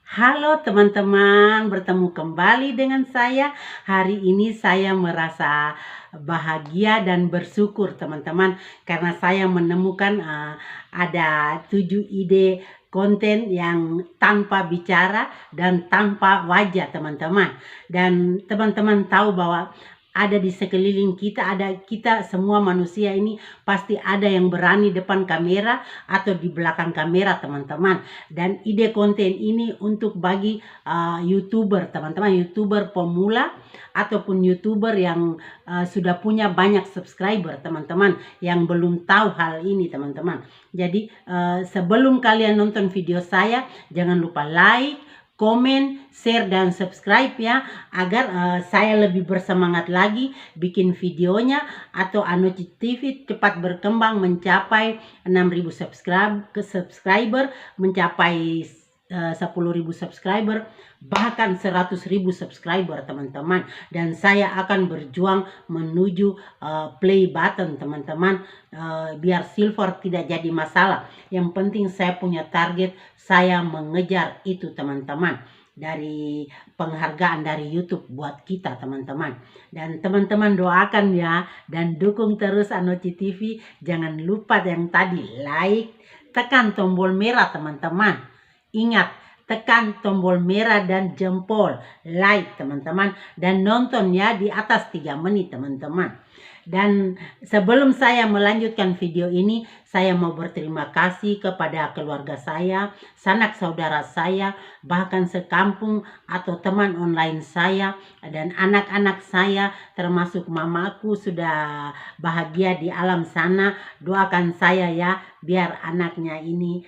Halo teman-teman, bertemu kembali dengan saya. Hari ini saya merasa bahagia dan bersyukur teman-teman karena saya menemukan ada 7 ide konten yang tanpa bicara dan tanpa wajah teman-teman. Dan teman-teman tahu bahwa ada di sekeliling kita, ada kita semua manusia ini pasti ada yang berani depan kamera atau di belakang kamera teman-teman. Dan ide konten ini untuk bagi YouTuber teman-teman, YouTuber pemula ataupun YouTuber yang sudah punya banyak subscriber teman-teman, yang belum tahu hal ini teman-teman. Jadi sebelum kalian nonton video saya, jangan lupa like, komen, share, dan subscribe ya, agar saya lebih bersemangat lagi bikin videonya, atau Anoci TV cepat berkembang mencapai 6.000 subscriber, mencapai 10.000 subscriber, bahkan 100.000 subscriber teman-teman. Dan saya akan berjuang menuju play button teman-teman, biar silver tidak jadi masalah. Yang penting saya punya target, saya mengejar itu teman-teman, dari penghargaan dari YouTube buat kita teman-teman. Dan teman-teman doakan ya, dan dukung terus Anoci TV. Jangan lupa yang tadi like, tekan tombol merah teman-teman. Ingat, tekan tombol merah dan jempol like teman-teman, dan nonton ya di atas 3 menit teman-teman. Dan sebelum saya melanjutkan video ini, saya mau berterima kasih kepada keluarga saya, sanak saudara saya, bahkan sekampung atau teman online saya, dan anak-anak saya, termasuk mamaku sudah bahagia di alam sana. Doakan saya ya, biar anaknya ini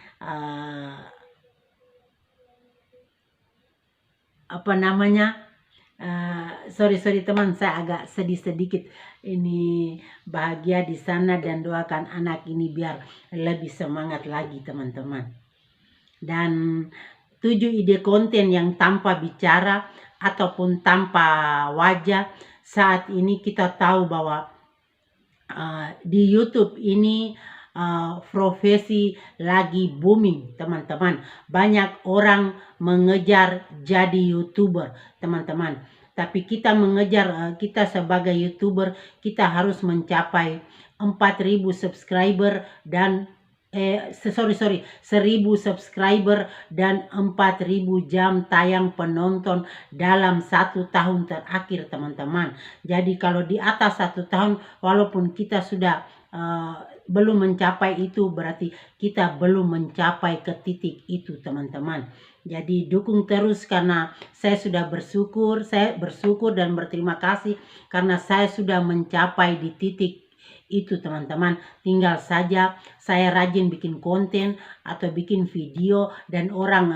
sorry teman, saya agak sedih sedikit. Ini bahagia di sana, dan doakan anak ini biar lebih semangat lagi teman-teman. Dan 7 ide konten yang tanpa bicara ataupun tanpa wajah. Saat ini kita tahu bahwa di YouTube ini profesi lagi booming teman-teman. Banyak orang mengejar jadi YouTuber teman-teman. Tapi kita mengejar, kita sebagai YouTuber, kita harus mencapai 4.000 subscriber dan 1.000 subscriber dan 4.000 jam tayang penonton dalam 1 tahun terakhir teman-teman. Jadi kalau di atas 1 tahun, walaupun kita sudah belum mencapai itu, berarti kita belum mencapai ke titik itu teman-teman. Jadi dukung terus, karena saya sudah bersyukur, dan berterima kasih karena saya sudah mencapai di titik itu teman-teman. Tinggal saja saya rajin bikin konten atau bikin video, dan orang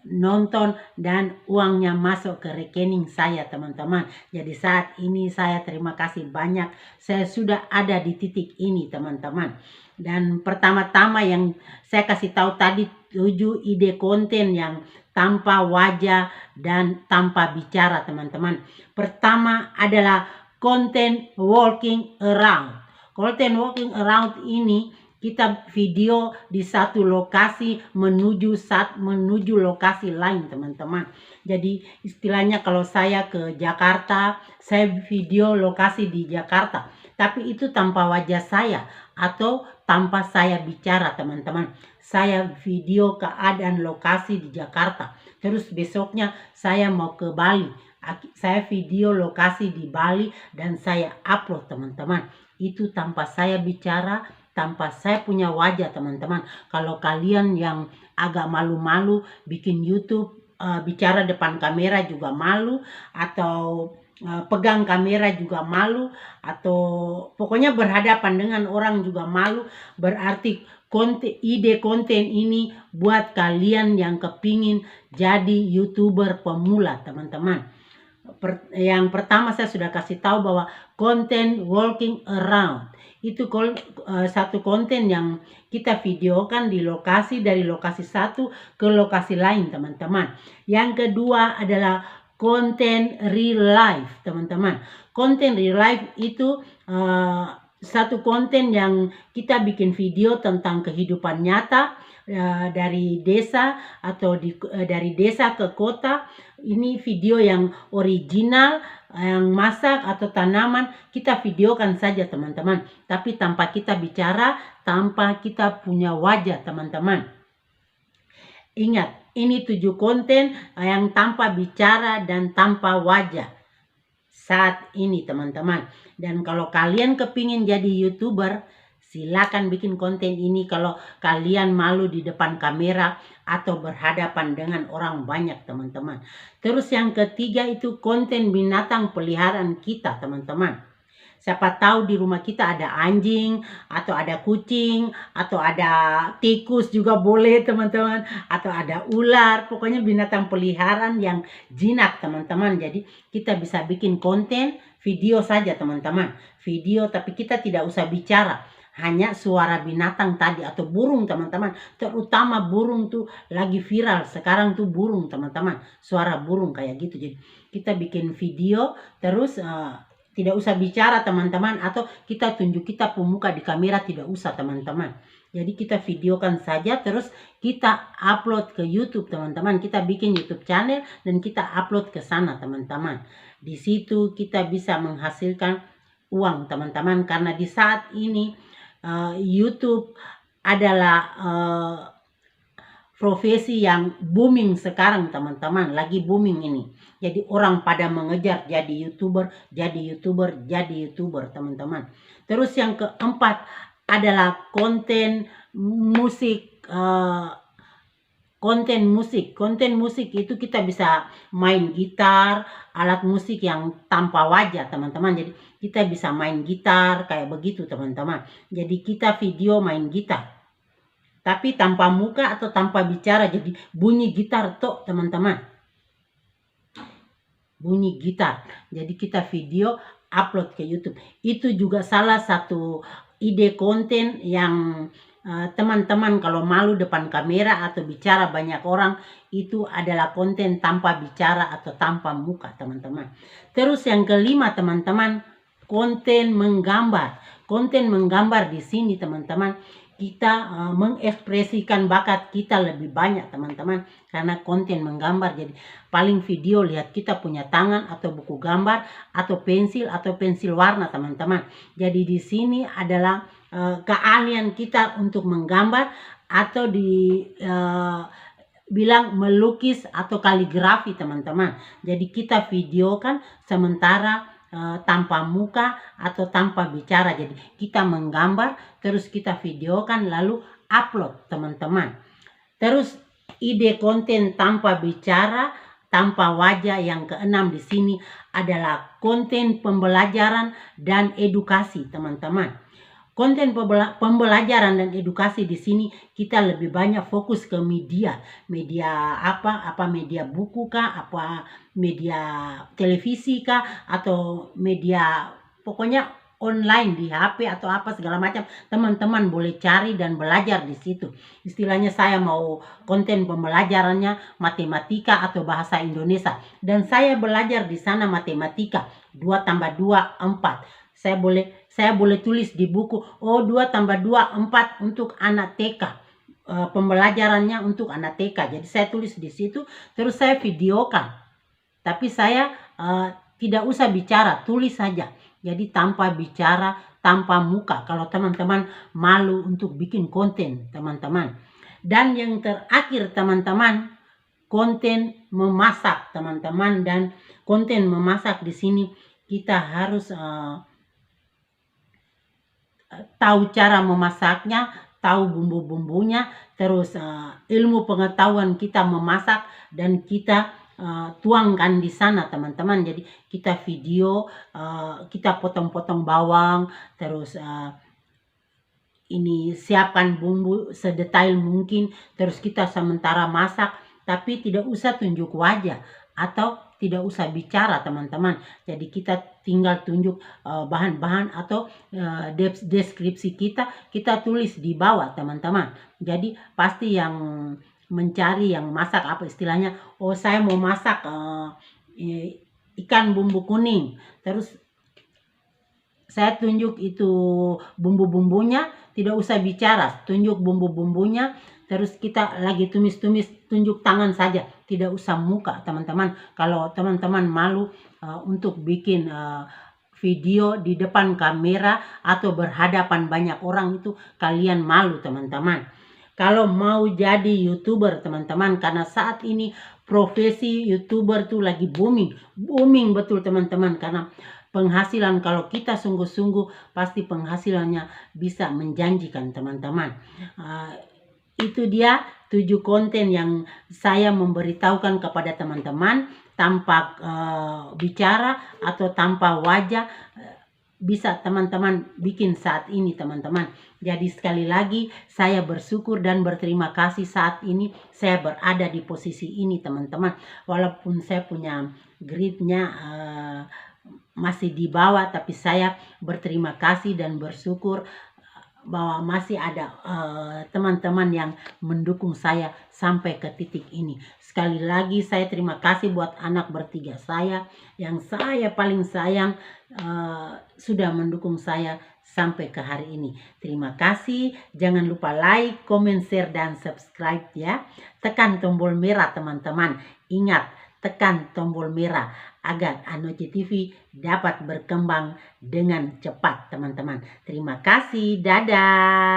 nonton, dan uangnya masuk ke rekening saya teman-teman. Jadi saat ini saya terima kasih banyak, saya sudah ada di titik ini teman-teman. Dan pertama-tama yang saya kasih tahu tadi, 7 ide konten yang tanpa wajah dan tanpa bicara teman-teman. Pertama adalah konten walking around. Konten walking around ini kita video di satu lokasi menuju lokasi lain teman-teman. Jadi istilahnya kalau saya ke Jakarta, saya video lokasi di Jakarta, tapi itu tanpa wajah saya atau tanpa saya bicara teman-teman. Saya video keadaan lokasi di Jakarta, terus besoknya saya mau ke Bali, saya video lokasi di Bali dan saya upload teman-teman. Itu tanpa saya bicara, tanpa saya punya wajah teman-teman. Kalau kalian yang agak malu-malu bikin YouTube, bicara depan kamera juga malu, atau pegang kamera juga malu, atau pokoknya berhadapan dengan orang juga malu, berarti ide konten ini buat kalian yang kepingin jadi YouTuber pemula teman-teman. Yang pertama saya sudah kasih tahu bahwa konten walking around itu satu konten yang kita videokan di lokasi, dari lokasi satu ke lokasi lain teman-teman. Yang kedua adalah konten real life teman-teman. Konten real life itu satu konten yang kita bikin video tentang kehidupan nyata dari desa atau dari desa ke kota. Ini video yang original, yang masak atau tanaman, kita videokan saja teman-teman, tapi tanpa kita bicara, tanpa kita punya wajah teman-teman. Ingat, ini 7 konten yang tanpa bicara dan tanpa wajah saat ini teman-teman. Dan kalau kalian kepingin jadi YouTuber, silakan bikin konten ini kalau kalian malu di depan kamera atau berhadapan dengan orang banyak teman-teman. Terus yang ketiga itu konten binatang peliharaan kita teman-teman. Siapa tahu di rumah kita ada anjing, atau ada kucing, atau ada tikus juga boleh teman-teman, atau ada ular, pokoknya binatang peliharaan yang jinak teman-teman. Jadi kita bisa bikin konten video saja teman-teman, video tapi kita tidak usah bicara, hanya suara binatang tadi atau burung teman-teman. Terutama burung tuh lagi viral sekarang tuh, burung teman-teman, suara burung kayak gitu. Jadi kita bikin video terus tidak usah bicara teman-teman, atau kita tunjuk kita pemuka di kamera, tidak usah teman-teman. Jadi kita videokan saja terus kita upload ke YouTube teman-teman. Kita bikin YouTube channel dan kita upload ke sana teman-teman. Di situ kita bisa menghasilkan uang teman-teman, karena di saat ini YouTube adalah profesi yang booming sekarang teman-teman, lagi booming ini. Jadi orang pada mengejar jadi YouTuber, jadi YouTuber, jadi YouTuber teman-teman. Terus yang keempat adalah konten musik. Konten musik itu kita bisa main gitar, alat musik yang tanpa wajah teman-teman. Jadi kita bisa main gitar kayak begitu teman-teman. Jadi kita video main gitar tapi tanpa muka atau tanpa bicara, jadi bunyi gitar toh teman-teman, bunyi gitar. Jadi kita video upload ke YouTube. Itu juga salah satu ide konten yang teman-teman kalau malu depan kamera atau bicara banyak orang, itu adalah konten tanpa bicara atau tanpa muka teman-teman. Terus yang kelima teman-teman, konten menggambar. Konten menggambar di sini teman-teman, kita mengekspresikan bakat kita lebih banyak teman-teman, karena konten menggambar. Jadi paling video lihat kita punya tangan atau buku gambar atau pensil warna teman-teman. Jadi di sini adalah keahlian kita untuk menggambar atau bilang melukis atau kaligrafi teman-teman. Jadi kita videokan sementara tanpa muka atau tanpa bicara. Jadi kita menggambar terus kita videokan lalu upload teman-teman. Terus ide konten tanpa bicara, tanpa wajah yang keenam di sini adalah konten pembelajaran dan edukasi teman-teman. Konten pembelajaran dan edukasi di sini kita lebih banyak fokus ke media apa media buku kah, apa media televisi kah, atau media pokoknya online di HP atau apa segala macam. Teman-teman boleh cari dan belajar di situ. Istilahnya saya mau konten pembelajarannya matematika atau bahasa Indonesia, dan saya belajar di sana matematika 2 tambah 2 4. Saya boleh tulis di buku, 2 tambah 2 4 untuk anak TK. Pembelajarannya untuk anak TK. Jadi saya tulis di situ terus saya videokan. Tapi saya tidak usah bicara, tulis saja. Jadi tanpa bicara, tanpa muka. Kalau teman-teman malu untuk bikin konten teman-teman. Dan yang terakhir teman-teman, konten memasak teman-teman. Dan konten memasak di sini kita harus tahu cara memasaknya, tahu bumbu-bumbunya, terus ilmu pengetahuan kita memasak dan kita tuangkan di sana teman-teman. Jadi kita video, kita potong-potong bawang, terus ini siapkan bumbu sedetail mungkin, terus kita sementara masak, tapi tidak usah tunjuk wajah atau tidak usah bicara teman-teman. Jadi kita tinggal tunjuk bahan-bahan atau deskripsi kita tulis di bawah teman-teman. Jadi pasti yang mencari yang masak apa istilahnya, saya mau masak ikan bumbu kuning, terus saya tunjuk itu bumbu-bumbunya, tidak usah bicara, tunjuk bumbu-bumbunya, terus kita lagi tumis-tumis, tunjuk tangan saja, tidak usah muka teman-teman. Kalau teman-teman malu untuk bikin video di depan kamera atau berhadapan banyak orang, itu kalian malu teman-teman. Kalau mau jadi YouTuber teman-teman, karena saat ini profesi YouTuber tuh lagi booming betul teman-teman, karena penghasilan kalau kita sungguh-sungguh pasti penghasilannya bisa menjanjikan teman-teman. Itu dia 7 konten yang saya memberitahukan kepada teman-teman tanpa bicara atau tanpa wajah, bisa teman-teman bikin saat ini teman-teman. Jadi sekali lagi saya bersyukur dan berterima kasih saat ini saya berada di posisi ini teman-teman. Walaupun saya punya gridnya masih di bawah, tapi saya berterima kasih dan bersyukur bahwa masih ada teman-teman yang mendukung saya sampai ke titik ini. Sekali lagi saya terima kasih buat anak bertiga saya yang saya paling sayang, sudah mendukung saya sampai ke hari ini. Terima kasih. Jangan lupa like, comment, share, dan subscribe ya. Tekan tombol merah teman-teman. Ingat, tekan tombol merah agar Anoce TV dapat berkembang dengan cepat teman-teman. Terima kasih. Dadah.